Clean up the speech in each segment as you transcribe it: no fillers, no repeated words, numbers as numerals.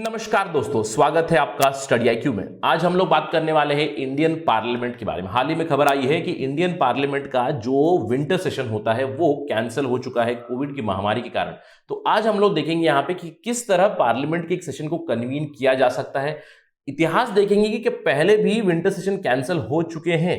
नमस्कार दोस्तों, स्वागत है आपका स्टडी आईक्यू में। आज हम लोग बात करने वाले हैं इंडियन पार्लियामेंट के बारे में। हाल ही में खबर आई है कि इंडियन पार्लियामेंट का जो विंटर सेशन होता है वो कैंसिल हो चुका है कोविड की महामारी के कारण। तो आज हम लोग देखेंगे यहाँ पे कि किस तरह पार्लियामेंट के एक सेशन को कन्वीन किया जा सकता है। इतिहास देखेंगे कि पहले भी विंटर सेशन कैंसिल हो चुके हैं,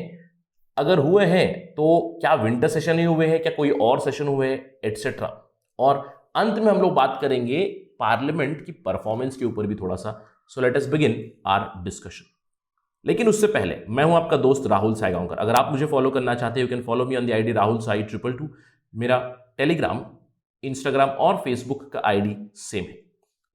अगर हुए हैं तो क्या विंटर सेशन ही हुए हैं, क्या कोई और सेशन हुए हैं, एटसेट्रा। और अंत में हम लोग बात करेंगे पार्लियामेंट की परफॉर्मेंस के ऊपर भी थोड़ा सा। So let us begin our discussion. लेकिन उससे पहले मैं हूं आपका दोस्त राहुल साईगांवकर। अगर आप मुझे फॉलो करना चाहते हैं, you can follow me on the ID Rahul Sai 222। मेरा टेलीग्राम, इंस्टाग्राम और फेसबुक का आईडी सेम है।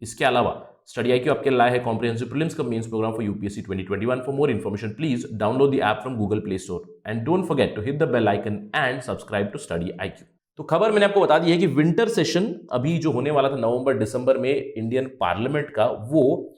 इसके अलावा स्टडी आईक्यू आपके लाए है कॉम्प्रिहेंसिव प्रीलिम्स का mains program for UPSC 2021। For more information please download the app from Google Play Store and don't forget to hit the bell icon and subscribe to Study IQ. तो खबर मैंने आपको बता दी है कि विंटर सेशन अभी जो होने वाला था नवंबर दिसंबर में इंडियन पार्लियामेंट का, वो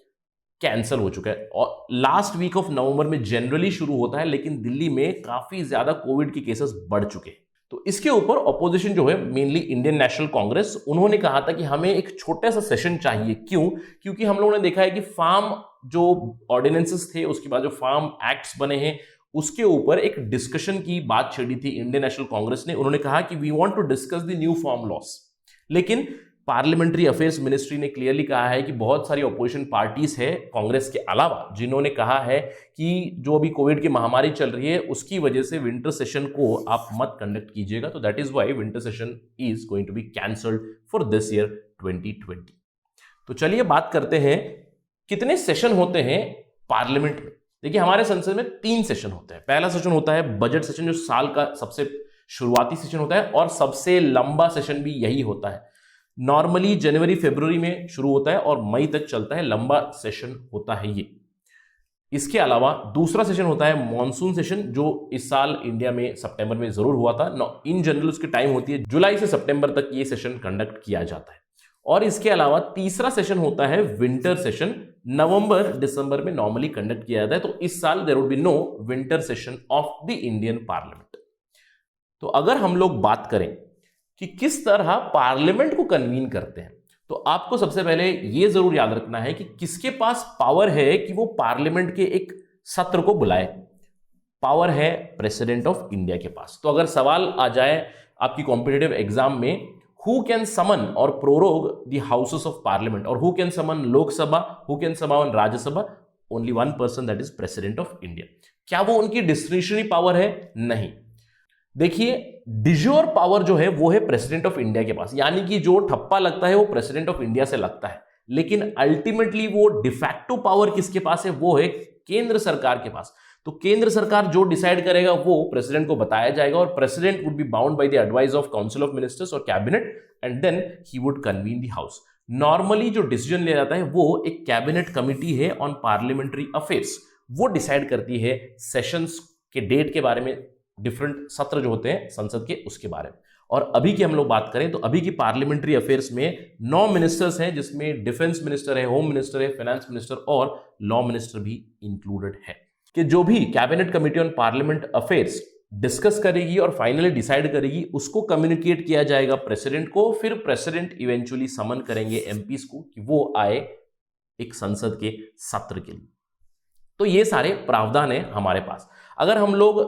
कैंसिल हो चुका है। और लास्ट वीक ऑफ नवंबर में जनरली शुरू होता है, लेकिन दिल्ली में काफी ज्यादा कोविड के केसेस बढ़ चुके हैं। तो इसके ऊपर ऑपोजिशन जो है, मेनली इंडियन नेशनल कांग्रेस, उन्होंने कहा था कि हमें एक छोटा सा सेशन चाहिए। क्यों? क्योंकि हम लोगों ने देखा है कि फार्म जो ऑर्डिनेंसेस थे, उसके बाद जो फार्म एक्ट्स बने हैं, उसके ऊपर एक डिस्कशन की बात छेड़ी थी इंडियन नेशनल कांग्रेस ने। उन्होंने कहा कि we want to discuss the new farm laws. लेकिन पार्लियामेंट्री अफेयर्स मिनिस्ट्री ने क्लियरली कहा है कि बहुत सारी ऑपोजिशन पार्टीज है कांग्रेस के अलावा, जिन्होंने कहा है कि जो अभी कोविड की महामारी चल रही है उसकी वजह से विंटर सेशन को आप मत कंडक्ट कीजिएगा। तो that is why winter session is going to be cancelled for this year 2020। तो चलिए बात करते हैं कितने सेशन होते हैं पार्लियामेंट में। देखिए, हमारे संसद में 3 सेशन होते हैं। पहला सेशन होता है बजट सेशन, जो साल का सबसे शुरुआती सेशन होता है और सबसे लंबा सेशन भी यही होता है। नॉर्मली जनवरी फरवरी में शुरू होता है और मई तक चलता है, लंबा सेशन होता है ये। इसके अलावा दूसरा सेशन होता है मॉनसून सेशन, जो इस साल इंडिया में सितंबर में जरूर हुआ था। इन जनरल उसकी टाइम होती है जुलाई से सितंबर तक ये सेशन कंडक्ट किया जाता है। और इसके अलावा तीसरा सेशन होता है विंटर सेशन, नवंबर दिसंबर में नॉर्मली कंडक्ट किया जाता है। तो इस साल there would be no winter session of the Indian parliament. तो अगर हम लोग बात करें कि किस तरह पार्लियामेंट को कन्वीन करते हैं, तो आपको सबसे पहले यह जरूर याद रखना है कि किसके पास पावर है कि वो पार्लियामेंट के एक सत्र को बुलाए। पावर है प्रेसिडेंट ऑफ इंडिया के पास। तो अगर सवाल आ जाए आपकी कॉम्पिटिटिव एग्जाम में, who can summon or prorogue the houses of parliament, or who can summon Lok Sabha, who can summon Rajya Sabha? Only one person, that is President of India. क्या वो उनकी डिस्क्रिशनरी पावर है? नहीं। देखिए, डिजोर power जो है वो है प्रेसिडेंट ऑफ इंडिया के पास, यानी कि जो ठप्पा लगता है वो प्रेसिडेंट ऑफ इंडिया से लगता है। लेकिन अल्टीमेटली वो डिफैक्टो पावर किसके पास है? वो है केंद्र सरकार के पास। तो केंद्र सरकार जो डिसाइड करेगा वो प्रेसिडेंट को बताया जाएगा, और president would be bound by the advice of council of ministers और cabinet, and then he would convene the house. Normally जो डिसीजन लिया जाता है वो एक कैबिनेट कमिटी है ऑन पार्लियामेंट्री अफेयर्स, वो डिसाइड करती है सेशंस के डेट के बारे में, डिफरेंट सत्र जो होते हैं संसद के उसके बारे में। और अभी की हम लोग बात करें तो अभी की पार्लियामेंट्री अफेयर्स में 9 मिनिस्टर्स हैं, जिसमें डिफेंस मिनिस्टर है, होम मिनिस्टर है, फाइनेंस मिनिस्टर और लॉ मिनिस्टर भी इंक्लूडेड है। कि जो भी cabinet committee on parliament affairs discuss करेगी और फाइनली डिसाइड करेगी, उसको कम्युनिकेट किया जाएगा प्रेसिडेंट को। फिर प्रेसिडेंट इवेंचुअली समन करेंगे एमपीज को कि वो आए एक संसद के सत्र के लिए। तो ये सारे प्रावधान है हमारे पास। अगर हम लोग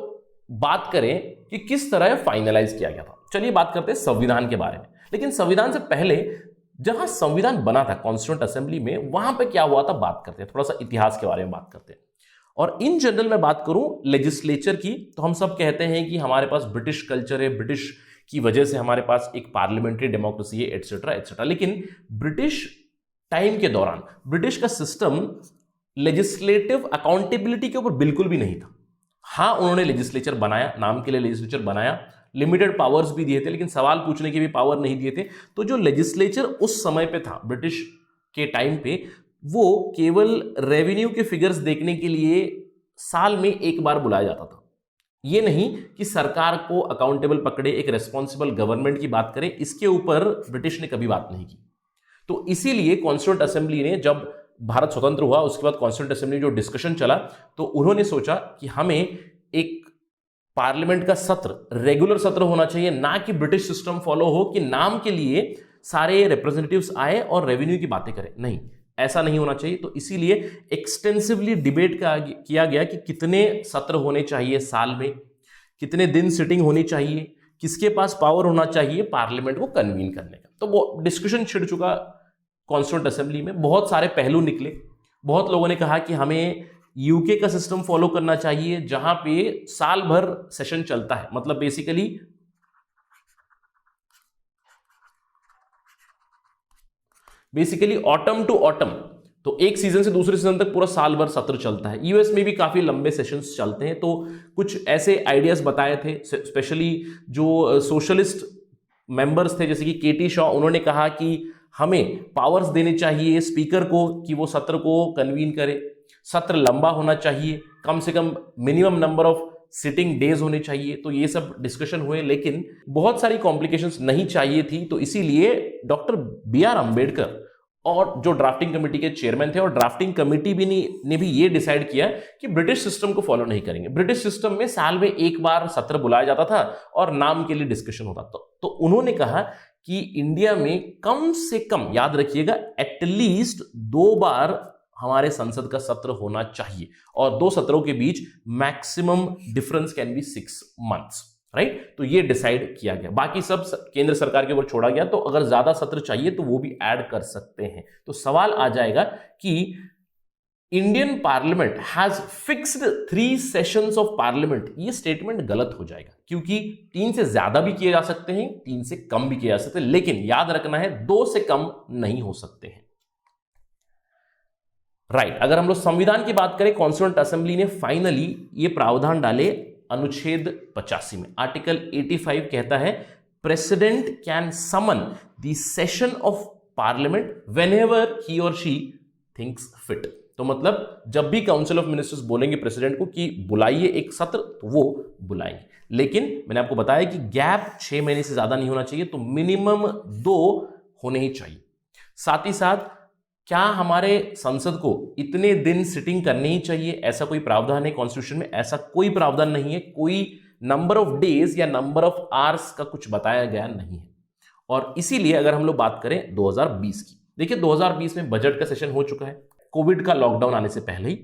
बात करें कि किस तरह फाइनलाइज किया गया था, चलिए बात करते हैं संविधान के बारे में। लेकिन संविधान से पहले जहां संविधान बना था कॉन्स्टिट्यूएंट असेंबली में, वहां पे क्या हुआ था बात करते हैं, थोड़ा सा इतिहास के बारे में बात करते हैं। और इन जनरल में बात करूं लेजिस्लेचर की, तो हम सब कहते हैं कि हमारे पास ब्रिटिश कल्चर है, ब्रिटिश की वजह से हमारे पास एक पार्लियामेंट्री डेमोक्रेसी है, एटसेट्रा एटसेट्रा। लेकिन ब्रिटिश टाइम के दौरान ब्रिटिश का सिस्टम लेजिस्लेटिव अकाउंटेबिलिटी के ऊपर बिल्कुल भी नहीं था। हाँ, उन्होंने लेजिस्लेचर बनाया, नाम के लिए लेजिस्लेचर बनाया, लिमिटेड पावर्स भी दिए थे, लेकिन सवाल पूछने के भी पावर नहीं दिए थे। तो जो लेजिस्लेचर उस समय पे था ब्रिटिश के टाइम पे, वो केवल रेवेन्यू के फिगर्स देखने के लिए साल में एक बार बुलाया जाता था। ये नहीं कि सरकार को अकाउंटेबल पकड़े, एक रेस्पॉन्सिबल गवर्नमेंट की बात करें, इसके ऊपर ब्रिटिश ने कभी बात नहीं की। तो इसीलिए कॉन्स्टिट्यूएंट असेंबली ने, जब भारत स्वतंत्र हुआ उसके बाद कॉन्स्टिट्यूएंट असेंबली जो डिस्कशन चला, तो उन्होंने सोचा कि हमें एक पार्लियामेंट का सत्र रेगुलर सत्र होना चाहिए, ना कि ब्रिटिश सिस्टम फॉलो हो कि नाम के लिए सारे रिप्रेजेंटेटिव्स आए और रेवेन्यू की बातें करें। नहीं, ऐसा नहीं होना चाहिए। तो इसीलिए एक्सटेंसिवली डिबेट किया गया कि कितने सत्र होने चाहिए साल में, कितने दिन सिटिंग होनी चाहिए, किसके पास पावर होना चाहिए पार्लियामेंट को कन्वीन करने का। तो वो डिस्कशन छिड़ चुका कॉन्स्टिट्यूएंट असेंबली में, बहुत सारे पहलू निकले। बहुत लोगों ने कहा कि हमें यूके का सिस्टम फॉलो करना चाहिए जहां पे साल भर सेशन चलता है, मतलब बेसिकली ऑटम टू ऑटम, तो एक सीजन से दूसरे सीजन तक पूरा साल भर सत्र चलता है। यूएस में भी काफी लंबे सेशंस चलते हैं। तो कुछ ऐसे आइडियाज बताए थे, स्पेशली जो सोशलिस्ट मेंबर्स थे जैसे कि केटी शॉ, उन्होंने कहा कि हमें पावर्स देने चाहिए स्पीकर को कि वो सत्र को कन्वीन करे, सत्र लंबा होना चाहिए, कम से कम minimum number of sitting days होने चाहिए। तो ये सब डिस्कशन हुए, लेकिन बहुत सारी कॉम्प्लिकेशंस नहीं चाहिए थी। तो इसीलिए डॉक्टर बी.आर. अंबेडकर और जो ड्राफ्टिंग कमेटी के चेयरमैन थे, और ड्राफ्टिंग कमेटी भी ने भी ये डिसाइड किया कि ब्रिटिश सिस्टम को फॉलो नहीं करेंगे। ब्रिटिश सिस्टम में साल में एक बार सत्र बुलाया जाता था और नाम के लिए डिस्कशन होता था। तो उन्होंने कहा कि इंडिया में कम से कम, याद रखिएगा, एटलीस्ट 2 बार हमारे संसद का सत्र होना चाहिए, और 2 सत्रों के बीच maximum difference can be 6 months, right. तो ये डिसाइड किया गया, बाकी सब केंद्र सरकार के ऊपर छोड़ा गया। तो अगर ज्यादा सत्र चाहिए तो वो भी ऐड कर सकते हैं। तो सवाल आ जाएगा कि Indian parliament has fixed 3 sessions of parliament, ये स्टेटमेंट गलत हो जाएगा, क्योंकि 3 से ज्यादा भी किए जा सकते हैं, 3 से कम भी किए जा सकते हैं, लेकिन याद रखना है 2 से कम नहीं हो सकते हैं, राइट। अगर हम लोग संविधान की बात करें, कॉन्स्टिट्यूएंट असेंबली ने फाइनली ये प्रावधान डाले अनुच्छेद 85 में। आर्टिकल 85 कहता है president can summon the session of parliament whenever he or she thinks fit. तो मतलब जब भी काउंसिल ऑफ मिनिस्टर्स बोलेंगे प्रेसिडेंट को कि बुलाइए एक सत्र, तो वो बुलाएंगे। लेकिन मैंने आपको बताया कि गैप 6 महीने से ज्यादा नहीं होना चाहिए, तो मिनिमम 2 होने ही चाहिए। साथ ही साथ क्या हमारे संसद को इतने दिन सिटिंग करनी ही चाहिए, ऐसा कोई प्रावधान है कॉन्स्टिट्यूशन में? ऐसा कोई प्रावधान नहीं है, कोई नंबर ऑफ डेज या नंबर ऑफ आवर्स का कुछ बताया गया नहीं है। और इसीलिए अगर हम लोग बात करें 2020 की, देखिए 2020 में बजट का सेशन हो चुका है, कोविड का लॉकडाउन आने से पहले ही,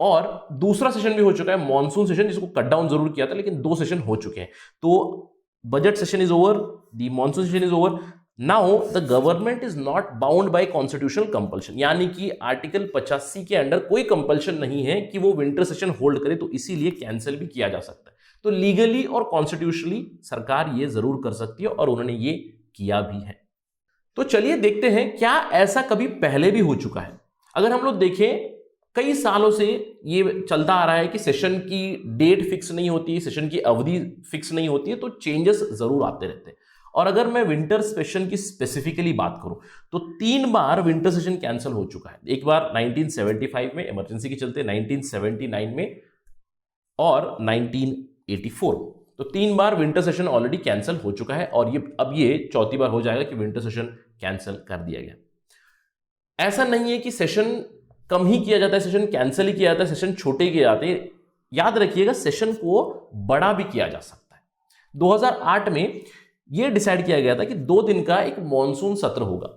और दूसरा सेशन भी हो चुका है मॉनसून सेशन, जिसको कट डाउन जरूर किया था, लेकिन 2 सेशन हो चुके हैं। तो budget session is over, the monsoon session is over. Now the government is not bound by constitutional compulsion, यानी कि आर्टिकल 85 के अंडर कोई कंपल्शन नहीं है कि वो विंटर सेशन होल्ड करे, तो इसीलिए कैंसिल भी किया जा सकता है। तो लीगली और कॉन्स्टिट्यूशनली सरकार ये जरूर कर सकती है, और उन्होंने ये किया भी है। तो चलिए देखते हैं क्या ऐसा कभी पहले भी हो चुका है। अगर हम लोग देखें, कई सालों से ये चलता आ रहा है कि सेशन की डेट फिक्स नहीं होती, सेशन की अवधि फिक्स नहीं होती है, तो चेंजेस जरूर आते रहते हैं। और अगर मैं विंटर सेशन की स्पेसिफिकली बात करूं तो 3 बार विंटर सेशन कैंसिल हो चुका है। एक बार 1975 में इमरजेंसी के चलते, 1979 में और 1984। तो 3 बार विंटर सेशन ऑलरेडी कैंसिल हो चुका है, और अब ये चौथी बार हो जाएगा कि विंटर सेशन कैंसिल कर दिया गया। ऐसा नहीं है कि सेशन कम ही किया जाता है, सेशन कैंसिल ही किया जाता है, सेशन छोटे किए जाते हैं। याद रखिएगा सेशन को बड़ा भी किया जा सकता है। 2008 में यह डिसाइड किया गया था कि 2 दिन का एक मॉनसून सत्र होगा।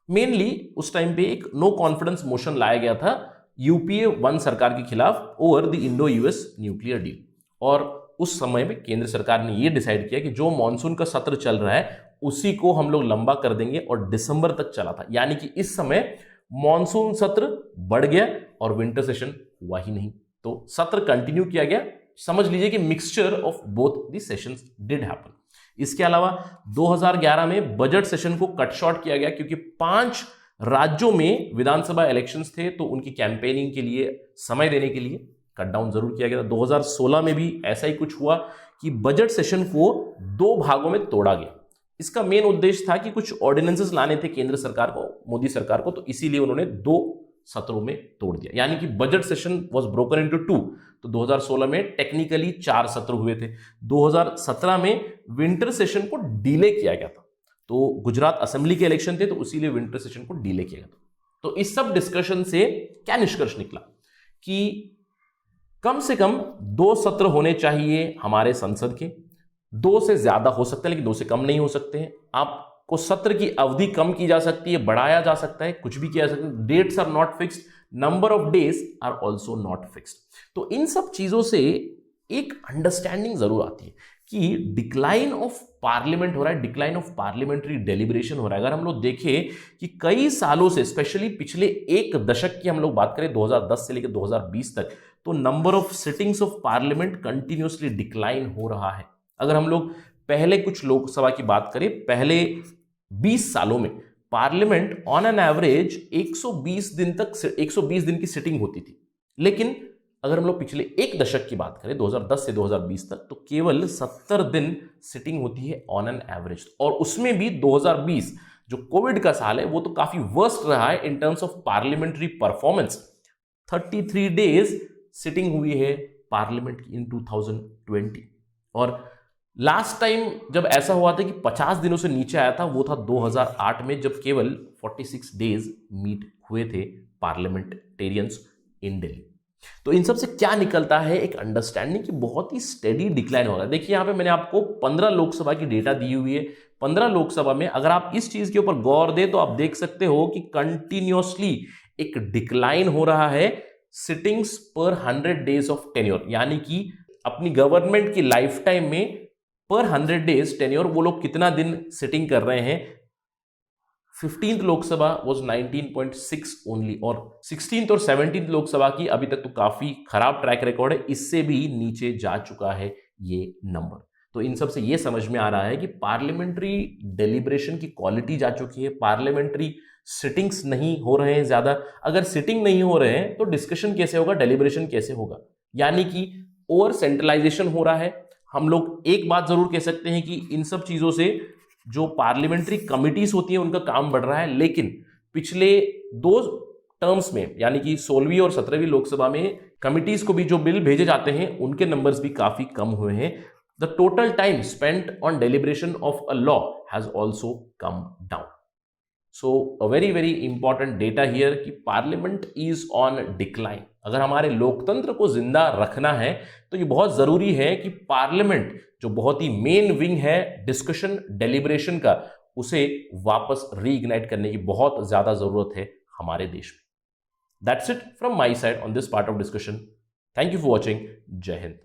मेनली उस टाइम पे एक नो कॉन्फिडेंस मोशन लाया गया था यूपीए 1 सरकार के खिलाफ over the Indo US nuclear deal, और उस समय में केंद्र सरकार ने यह डिसाइड किया कि जो मॉनसून का सत्र चल रहा है उसी को हम लोग लंबा कर देंगे, और दिसंबर तक चला था। यानी कि इस समय मॉनसून सत्र बढ़ गया और विंटर सेशन हुआ ही नहीं, तो सत्र कंटिन्यू किया गया। समझ लीजिए कि mixture of both the sessions did happen. इसके अलावा 2011 में बजट सेशन को कट शॉर्ट किया गया, क्योंकि 5 राज्यों में विधानसभा इलेक्शंस थे, तो उनकी कैंपेनिंग के लिए समय देने के लिए कट डाउन जरूर किया गया था। 2016 में भी ऐसा ही कुछ हुआ कि बजट सेशन को 2 भागों में तोड़ा गया। इसका मेन उद्देश्य था कि कुछ ऑर्डिनेंसेस लाने थे केंद्र सरकार को, मोदी सरकार को, तो इसीलिए उन्होंने 2 सत्रों में तोड़ दिया, यानी कि budget session was broken into 2। तो 2016 में टेक्निकली 4 सत्र हुए थे। 2017 में विंटर सेशन को डिले किया गया था, तो गुजरात असेंबली के इलेक्शन थे, तो इसीलिए विंटर सेशन को डिले किया गया था। तो इस सब डिस्कशन से क्या निष्कर्ष निकला कि कम से कम 2 सत्र होने चाहिए हमारे संसद के। 2 से ज्यादा हो सकते हैं, लेकिन 2 से कम नहीं हो सकते हैं। आप को सत्र की अवधि कम की जा सकती है, बढ़ाया जा सकता है, कुछ भी किया जा सकता है। Dates are not fixed, number of days are also not fixed. तो इन सब चीजों से एक अंडरस्टैंडिंग जरूर आती है कि डिक्लाइन ऑफ पार्लियामेंट हो रहा है, डिक्लाइन ऑफ पार्लियामेंट्री डेलिब्रेशन हो रहा है। अगर हम लोग देखें कि कई सालों से, स्पेशली पिछले एक दशक की हम लोग बात करें 2010 से लेकर 2020 तक, तो number of sittings of parliament continuously decline हो रहा है। अगर हम लोग पहले कुछ लोकसभा की बात करें, पहले 20 सालों में पार्लियामेंट ऑन एन एवरेज 120 दिन तक 120 दिन की सिटिंग होती थी। लेकिन अगर हम लोग पिछले एक दशक की बात करें 2010 से 2020 तक, तो केवल 70 दिन सिटिंग होती है ऑन एन एवरेज। और उसमें भी 2020 जो कोविड का साल है वो तो काफी वर्स्ट रहा है in terms of parliamentary performance. 33 days sitting हुई है पार्लियामेंट की इन 2020। और लास्ट टाइम जब ऐसा हुआ था कि 50 दिनों से नीचे आया था वो था 2008 में, जब केवल 46 डेज मीट हुए थे पार्लियामेंटेरियंस इन दिल्ली। तो इन सब से क्या निकलता है, एक अंडरस्टैंडिंग की बहुत ही स्टेडी डिक्लाइन हो रहा है। देखिए यहां पे मैंने आपको 15 लोकसभा की डेटा दी हुई है। 15 लोकसभा में अगर आप इस चीज के ऊपर गौर दें तो आप देख सकते हो कि कंटिन्यूअसली एक डिक्लाइन हो रहा है सिटिंग्स पर 100 डेज ऑफ टेन्योर, यानी कि अपनी गवर्नमेंट की लाइफ टाइम में पर 100 डेज टेन्योर वो लोग कितना दिन सिटिंग कर रहे हैं। 15th लोकसभा वॉज 19.6 ओनली, और 16th और 17th लोकसभा की अभी तक तो काफी खराब ट्रैक रिकॉर्ड है, इससे भी नीचे जा चुका है ये नंबर। तो इन सब से ये समझ में आ रहा है कि पार्लियामेंट्री डेलिब्रेशन की क्वालिटी जा चुकी है, पार्लियामेंट्री सिटिंग्स नहीं हो रहे हैं ज्यादा। अगर सिटिंग नहीं हो रहे हैं तो डिस्कशन कैसे होगा, डेलिब्रेशन कैसे होगा, यानी कि ओवर सेंट्रलाइजेशन हो रहा है। हम लोग एक बात जरूर कह सकते हैं कि इन सब चीजों से जो पार्लियामेंट्री कमिटीज होती हैं उनका काम बढ़ रहा है, लेकिन पिछले 2 टर्म्स में यानी कि 16वीं और 17वीं लोकसभा में कमिटीज को भी जो बिल भेजे जाते हैं उनके नंबर्स भी काफी कम हुए हैं। The total time spent on deliberation of a law has also come down. So a very very important data here कि पार्लियामेंट इज ऑन डिक्लाइन। अगर हमारे लोकतंत्र को जिंदा रखना है तो ये बहुत जरूरी है कि पार्लियामेंट जो बहुत ही मेन विंग है डिस्कशन डेलिब्रेशन का, उसे वापस रीइग्नाइट करने की बहुत ज्यादा जरूरत है हमारे देश में। That's it from my side on this part of discussion. Thank you for watching. जय हिंद।